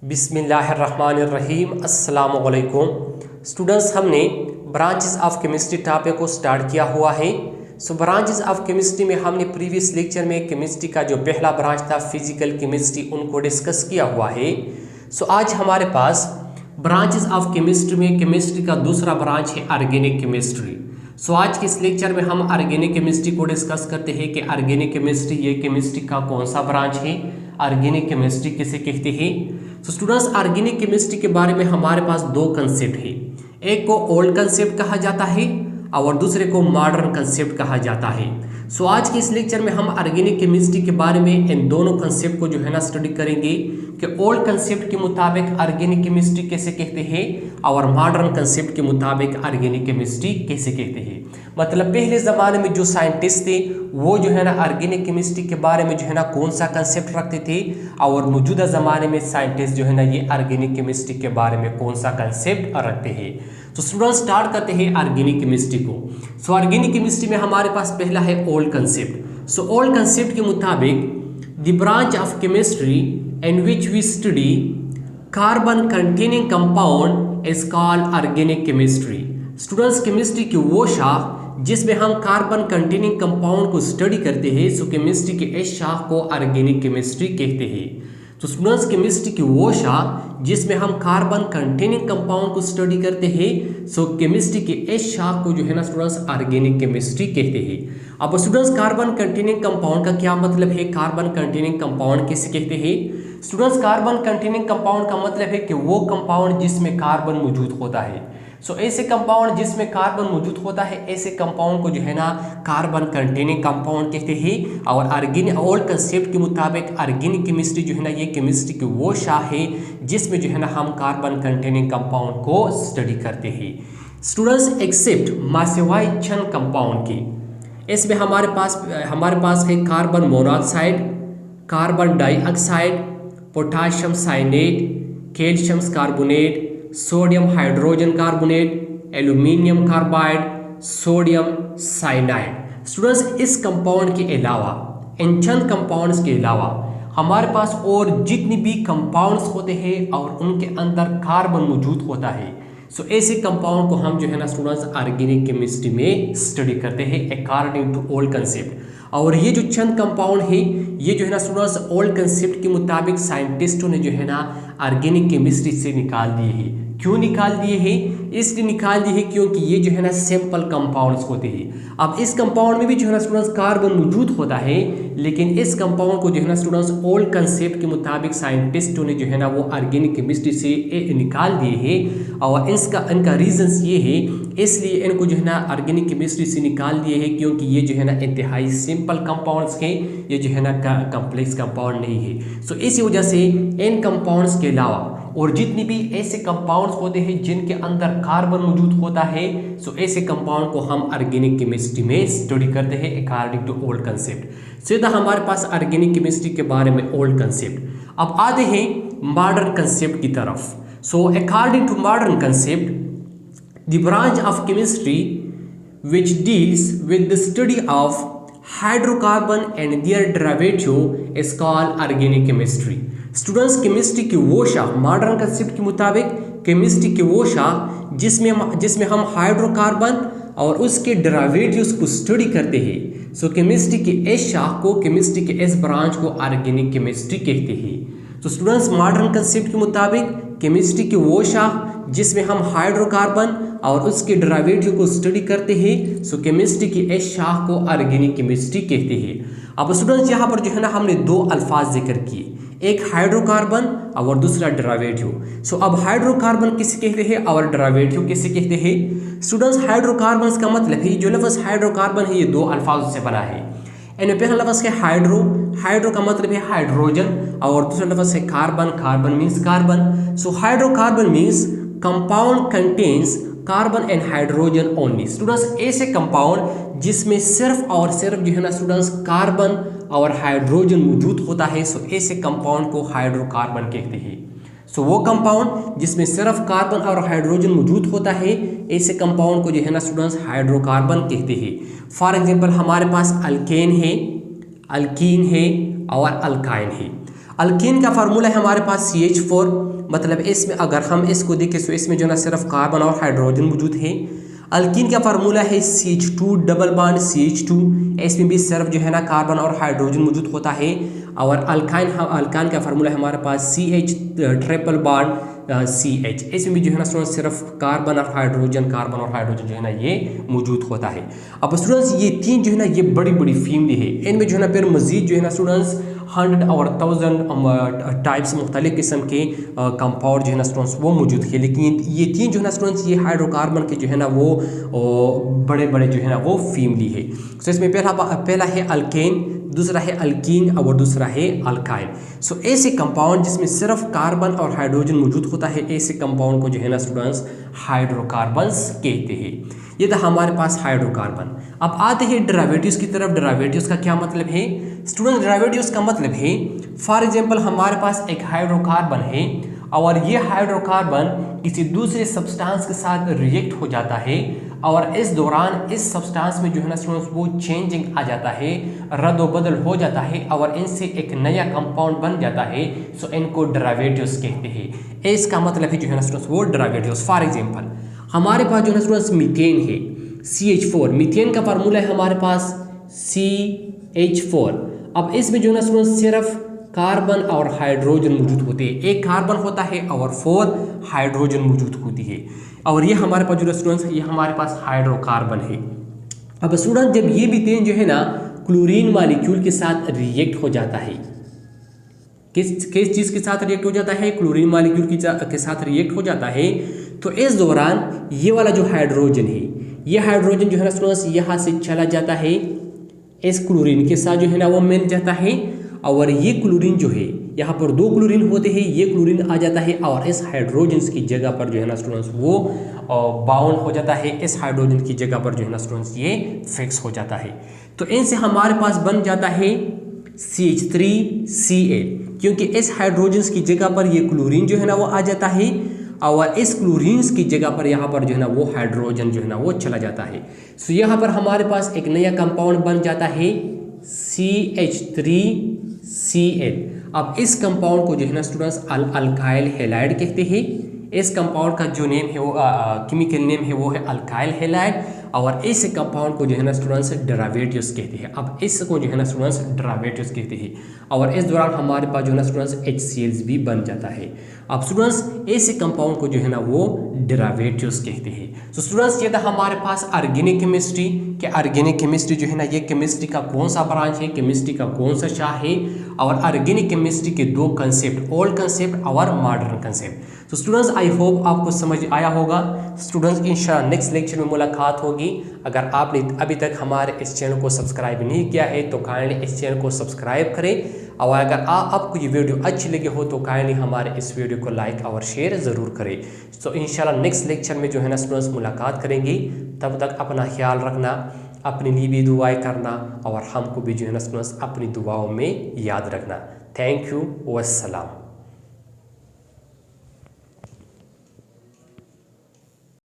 बिस्मिल्लाहिर्रहमानिर्रहीम। अस्सलाम वालेकुम स्टूडेंट्स, हमने ब्रांचेस ऑफ केमिस्ट्री टॉपिक को स्टार्ट किया हुआ है। ब्रांचेस ऑफ केमिस्ट्री में हमने प्रीवियस लेक्चर में केमिस्ट्री का जो पहला ब्रांच था फिजिकल केमिस्ट्री उनको डिस्कस किया हुआ है। आज हमारे पास ब्रांचेस ऑफ केमिस्ट्री में केमिस्ट्री का दूसरा ब्रांच है ऑर्गेनिक केमिस्ट्री। आज के इस लेक्चर में हम ऑर्गेनिक केमिस्ट्री को डिस्कस करते हैं कि ऑर्गेनिक केमिस्ट्री ये केमिस्ट्री का कौन सा ब्रांच है, ऑर्गेनिक केमिस्ट्री किसे कहते हैं। स्टूडेंट्स, ऑर्गेनिक केमिस्ट्री के बारे में हमारे पास दो कंसेप्ट है, एक को ओल्ड कंसेप्ट कहा जाता है और दूसरे को मॉडर्न कंसेप्ट कहा जाता है। आज के इस लेक्चर में हम ऑर्गेनिक केमिस्ट्री के बारे में इन दोनों कंसेप्ट को जो है ना स्टडी करेंगे कि ओल्ड कंसेप्ट के मुताबिक ऑर्गेनिक केमिस्ट्री कैसे कहते हैं और मॉडर्न कंसेप्ट के मुताबिक ऑर्गेनिक केमिस्ट्री कैसे कहते हैं। मतलब पहले ज़माने में जो साइंटिस्ट थे वो जो है ना ऑर्गेनिक केमिस्ट्री के बारे में जो है ना कौन सा कंसेप्ट रखते थे और मौजूदा ज़माने में साइंटिस्ट जो है ना ये ऑर्गेनिक केमिस्ट्री के बारे में कौन सा कंसेप्ट रखते हैं। स्टूडेंट्स, स्टार्ट करते हैं ऑर्गेनिक केमिस्ट्री को। ऑर्गेनिक केमिस्ट्री में हमारे पास पहला है ओल्ड कंसेप्ट। ओल्ड कंसेप्ट के मुताबिक the branch of chemistry in which we study carbon containing compound is called organic chemistry. Students, chemistry की वो शाख जिसमें हम कार्बन कंटेनिंग कंपाउंड को स्टडी करते हैं, केमिस्ट्री के इस शाख को ऑर्गेनिक केमिस्ट्री कहते हैं। स्टूडेंट्स, केमिस्ट्री की वो शाख जिसमें हम कार्बन कंटेनिंग कंपाउंड को स्टडी करते हैं, केमिस्ट्री के इस शाख को जो है ना स्टूडेंट्स ऑर्गेनिक केमिस्ट्री कहते हैं। अब स्टूडेंट्स, कार्बन कंटेनिंग कंपाउंड का क्या मतलब है, कार्बन कंटेनिंग कंपाउंड किसे कहते हैं। स्टूडेंट्स, कार्बन कंटेनिंग कंपाउंड का मतलब है कि वो कंपाउंड जिसमें कार्बन मौजूद होता है। ऐसे कंपाउंड जिसमें कार्बन मौजूद होता है, ऐसे कंपाउंड को जो है ना कार्बन कंटेनिंग कंपाउंड कहते हैं। और ऑर्गेनिक ओल्ड कंसेप्ट के मुताबिक ऑर्गेनिक केमिस्ट्री जो है ना ये केमिस्ट्री की वो शाख है जिसमें जो है ना हम कार्बन कंटेनिंग कंपाउंड को स्टडी करते हैं। स्टूडेंट्स, एक्सेप्ट मासेवाई चंद कंपाउंड की, इसमें हमारे पास है carbon monoxide, carbon dioxide, potassium cyanate, calcium carbonate, sodium hydrogen carbonate, aluminium carbide, sodium cyanide. Students, इस कंपाउंड के अलावा, इन चंद कंपाउंड्स के अलावा हमारे पास और जितनी भी कंपाउंड्स होते हैं और उनके अंदर कार्बन मौजूद होता है, ऐसे कंपाउंड को हम जो है ना स्टूडेंट्स ऑर्गेनिक केमिस्ट्री में स्टडी करते हैं अकॉर्डिंग टू ओल्ड कंसेप्ट। और ये जो चंद कंपाउंड है ये जो है ना स्टूडेंट्स ओल्ड कंसेप्ट के मुताबिक साइंटिस्टों ने जो है ना ऑर्गेनिक केमिस्ट्री से निकाल दिए हैं। क्यों निकाल दिए हैं? इसलिए निकाल दिए हैं क्योंकि ये जो है ना सिंपल कंपाउंड्स होते हैं। अब इस कंपाउंड में भी जो है ना स्टूडेंट्स कार्बन मौजूद होता है, लेकिन इस कंपाउंड को जो है ना स्टूडेंट्स ओल्ड कंसेप्ट के मुताबिक साइंटिस्टों ने जो है ना वो ऑर्गेनिक केमिस्ट्री से निकाल दिए हैं। और इनका रीजंस ये है, इसलिए इनको जो है ना ऑर्गेनिक केमिस्ट्री से निकाल दिए हैं क्योंकि ये जो है ना इंतहाई सिंपल कंपाउंड्स हैं, ये जो है ना कम्प्लेक्स कंपाउंड नहीं है। इसी वजह से इन कंपाउंड्स के अलावा और जितनी भी ऐसे कंपाउंड्स होते हैं जिनके अंदर कार्बन मौजूद होता है, ऐसे कंपाउंड को हम ऑर्गेनिक केमिस्ट्री में स्टडी करते हैं अकॉर्डिंग टू ओल्ड कंसेप्ट। सीधा हमारे पास ऑर्गेनिक केमिस्ट्री के बारे में ओल्ड कंसेप्ट। अब आते हैं मॉडर्न कंसेप्ट की तरफ। According to modern concept, the branch of chemistry which deals with the study of hydrocarbon and their derivative is called organic chemistry. Students, chemistry की वो शाख, मॉडर्न कंसेप्ट के मुताबिक केमिस्ट्री की वो शाख जिसमें हम हाइड्रोकार्बन और उसके डेरिवेटिव्स को स्टडी करते हैं, केमिस्ट्री की इस शाख को, केमिस्ट्री के इस ब्रांच को ऑर्गेनिक केमिस्ट्री कहते हैं। स्टूडेंट्स, मॉडर्न कंसेप्ट के मुताबिक केमिस्ट्री की वो शाख जिसमें हम हाइड्रोकार्बन और उसके डेरिवेटिव को स्टडी करते हैं, केमिस्ट्री की इस शाख को ऑर्गेनिक केमिस्ट्री कहते हैं। अब स्टूडेंट्स, यहाँ पर जो है ना हमने दो अल्फाज जिक्र किए, एक हाइड्रोकार्बन और दूसरा डेरिवेटिव। अब हाइड्रोकार्बन किसे कहते हैं और डेरिवेटिव किसे कहते हैं। स्टूडेंट्स, हाइड्रोकार्बन का मतलब है, जो लफ्ज़ हाइड्रोकार्बन है ये दो अल्फाजों से बना है। इनमें पहला लफ्ज़ है हाइड्रो का मतलब है हाइड्रोजन और दूसरा लफ्ज़ है carbon means carbon. Hydrocarbon means compound contains carbon and hydrogen only. Students, ऐसे कंपाउंड जिसमें सिर्फ और सिर्फ जो है ना स्टूडेंट्स कार्बन और हाइड्रोजन मौजूद होता है, ऐसे कंपाउंड को हाइड्रोकार्बन कहते हैं। वो कंपाउंड जिसमें सिर्फ कार्बन और हाइड्रोजन मौजूद होता है, ऐसे कंपाउंड को जो है ना स्टूडेंट्स हाइड्रोकार्बन कहते हैं। फॉर एग्जांपल हमारे पास अल्केन है, अल्कीन है और अल्काइन है। अल्कीन का फार्मूला है हमारे पास CH4, मतलब इसमें अगर हम इसको देखें तो इसमें जो है ना सिर्फ कार्बन और हाइड्रोजन मौजूद है। अल्कीन का फार्मूला है CH2 डबल बॉन्ड CH2, इसमें भी सिर्फ जो है ना कार्बन और हाइड्रोजन मौजूद होता है। और अल्कान का फार्मूला है हमारे पास CH ट्रिपल बॉन्ड CH, इसमें भी जो है ना स्टूडेंट्स सिर्फ कार्बन और हाइड्रोजन जो है ना ये मौजूद होता है। अब स्टूडेंट्स ये तीन जो है ना ये बड़ी बड़ी फैमिली है, इनमें जो है ना फिर मजीद जो है ना स्टूडेंट्स 100 और 1000 टाइप्स मुख्तलिफ किस्म के कंपाउंड जो है ना स्टूडेंट्स वो मौजूद है। लेकिन ये तीन जो है ना स्टूडेंट्स ये हाइड्रोकार्बन के जो है ना वो बड़े बड़े जो है ना वो फैमिली है। तो इसमें पहला है अल्केन, दूसरा है अल्कीन और दूसरा है अल्काइल। सो ऐसे कंपाउंड जिसमें सिर्फ कार्बन और हाइड्रोजन मौजूद होता है, ऐसे कंपाउंड को जो है ना स्टूडेंट्स हाइड्रोकार्बन्स कहते हैं। ये था हमारे पास हाइड्रोकार्बन। अब आते हैं डेरिवेटिव्स की तरफ। डेरिवेटिव्स का क्या मतलब है स्टूडेंट? डेरिवेटिव्स का मतलब है फॉर एग्जांपल हमारे पास एक हाइड्रोकार्बन है और ये हाइड्रोकार्बन किसी दूसरे सब्सटेंस के साथ रिएक्ट हो जाता है और इस दौरान इस सब्सटेंस में जो है ना स्टूडेंट्स वो चेंजिंग आ जाता है, रद्द बदल हो जाता है और इनसे एक नया कंपाउंड बन जाता है। सो इनको डेरिवेटिव्स कहते हैं। इसका मतलब है जो है ना स्टूडेंट्स वो डेरिवेटिव्स। फॉर एग्जांपल हमारे पास जो है ना स्टूडेंट्स मीथेन है CH4, मीथेन का फार्मूला है हमारे पास CH4। अब इसमें जो है ना स्टूडेंट्स सिर्फ कार्बन और हाइड्रोजन मौजूद होते हैं, एक कार्बन होता है और 4 हाइड्रोजन मौजूद होती है। और ये हमारे पास जो स्टूडेंट्स ये हमारे पास हाइड्रोकार्बन है। अब स्टूडेंट जब ये मीथेन जो है ना क्लोरीन मॉलिक्यूल के साथ रिएक्ट हो जाता है, किस चीज के साथ रिएक्ट हो जाता है? क्लोरीन मॉलिक्यूल के साथ रिएक्ट हो जाता है। तो इस दौरान ये वाला जो हाइड्रोजन है, ये हाइड्रोजन जो है ना स्टूडेंट्स यहाँ से चला जाता है, इस क्लोरीन के साथ जो है ना वो मिल जाता है और ये क्लोरीन जो है यहाँ पर 2 क्लोरीन होते हैं, ये क्लोरीन आ जाता है और इस हाइड्रोजन की जगह पर जो है ना स्टूडेंट्स वो बाउंड हो जाता है, इस हाइड्रोजन की जगह पर जो है ना स्टूडेंट्स ये फिक्स हो जाता है। तो इनसे हमारे पास बन जाता है CH3Cl, क्योंकि इस हाइड्रोजन की जगह पर ये क्लोरीन जो है ना वो आ जाता है और इस क्लोरीन की जगह पर यहाँ पर जो है ना वो हाइड्रोजन जो है ना वो चला जाता है। सो यहाँ पर हमारे पास एक नया कंपाउंड बन जाता है CH3Cl। अब इस कंपाउंड को जो है ना स्टूडेंट्स अल्काइल हैलाइड कहते हैं। इस कंपाउंड का जो नेम है वो केमिकल नेम है वो है अल्काइल हैलाइड और इस कंपाउंड को जो है ना स्टूडेंट्स डेरिवेटिव्स कहते हैं। अब इसको जो है ना स्टूडेंट्स डेरिवेटिव्स कहते हैं और इस दौरान हमारे पास जो है ना स्टूडेंट्स HCl भी बन जाता है। अब स्टूडेंट्स ऐसे कंपाउंड को जो है ना वो डेरिवेटिव्स कहते हैं। तो स्टूडेंट्स ये था हमारे पास ऑर्गेनिक केमिस्ट्री कि ऑर्गेनिक केमिस्ट्री जो है ना ये केमिस्ट्री का कौन सा ब्रांच है, केमिस्ट्री का कौन सा शाखा है और ऑर्गेनिक केमिस्ट्री के 2 कंसेप्ट, ओल्ड कंसेप्ट और मॉडर्न कंसेप्ट। तो स्टूडेंट्स आई होप आपको समझ आया होगा। स्टूडेंट्स इंशाल्लाह नेक्स्ट लेक्चर में मुलाकात होगी। अगर आपने अभी तक हमारे इस चैनल को सब्सक्राइब नहीं किया है तो काइंडली इस चैनल को सब्सक्राइब करें और अगर आपको ये वीडियो अच्छी लगी हो तो काइंडली हमारे इस वीडियो को लाइक और शेयर ज़रूर करें। तो इंशाल्लाह नेक्स्ट लेक्चर में जो है ना स्टूडेंट्स मुलाकात करेंगे। तब तक अपना ख्याल रखना, अपने लिए भी दुआएं करना और हमको भी जो है ना स्टूडेंट्स अपनी दुआओं में याद रखना। Thank you, वस्सलाम।